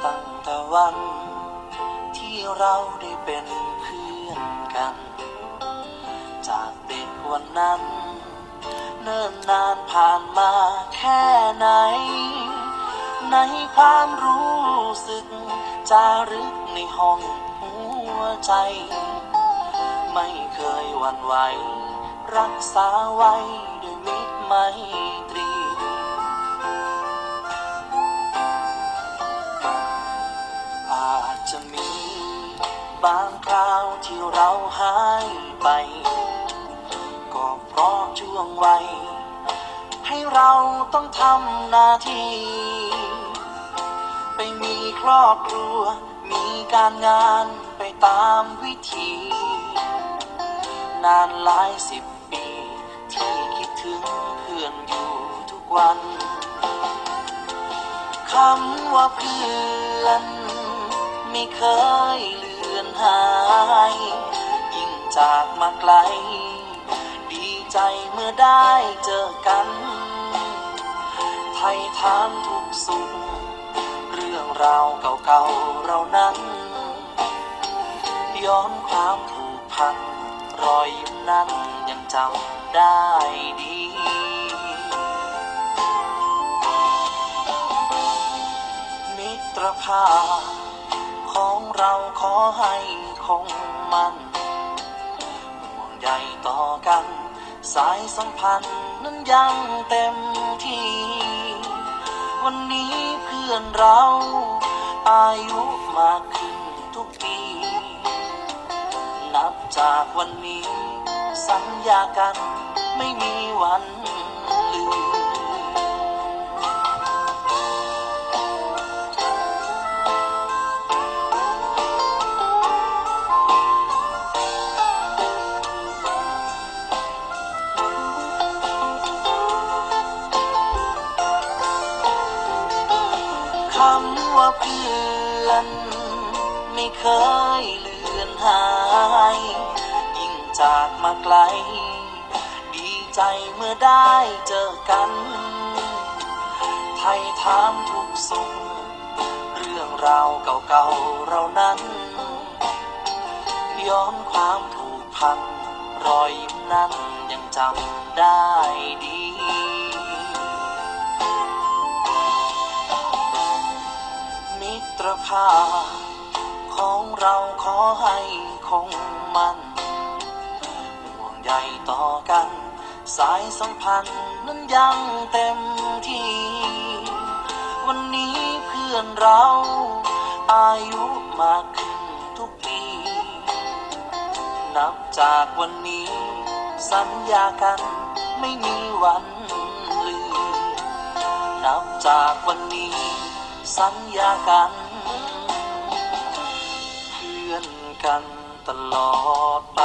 ตั้งแต่วันที่เราได้เป็นเพื่อนกันจากเด็กวันนั้นเนิ่นนานผ่านมาแค่ไหนในความรู้สึกจารึกในห้องหัวใจไม่เคยหวั่นไหวรักษาไว้ด้วยมิตรไมตรีอาจจะมีบางคราวที่เราหายไปก็เพราะช่วงวัยให้เราต้องทำหน้าที่ไปมีครอบครัวมีการงานไปตามวิธีนานหลายสิบปีที่คิดถึงเพื่อนอยู่ทุกวันคำว่าเพื่อนไม่เคยเลือนหายยิ่งจากมาไกลดีใจเมื่อได้เจอกันไถ่ถามทุกสุขเรื่องราวเก่าๆเรานั้นย้อนความผูกพันรอยยิ้มนั้นยังจำได้ดีมิตรภาพของเราขอให้คงมันห่วงใยต่อกันสายสัมพันธ์นั้นยังเต็มที่วันนี้เพื่อนเราอายุมากขึ้นทุกปีนับจากวันนี้สัญญากันไม่มีวันลืมคำว่าเพื่อนไม่เคยเลือนหายยิ่งจากมาไกลดีใจเมื่อได้เจอกันไถ่ถามทุกสุขเรื่องราวเก่าๆเรานั้นย้อนความผูกพันรอยยิ้มนั้นยังจำได้ดีมิตรภาพของเราขอให้คงมันห่วงใยต่อกันสายสัมพันธ์นั้นยังเต็มที่วันนี้เพื่อนเราอายุมากขึ้นทุกปีนับจากวันนี้สัญญากันไม่มีวันลืมนับจากวันนี้สัญญากันเพื่อนกันตลอดไป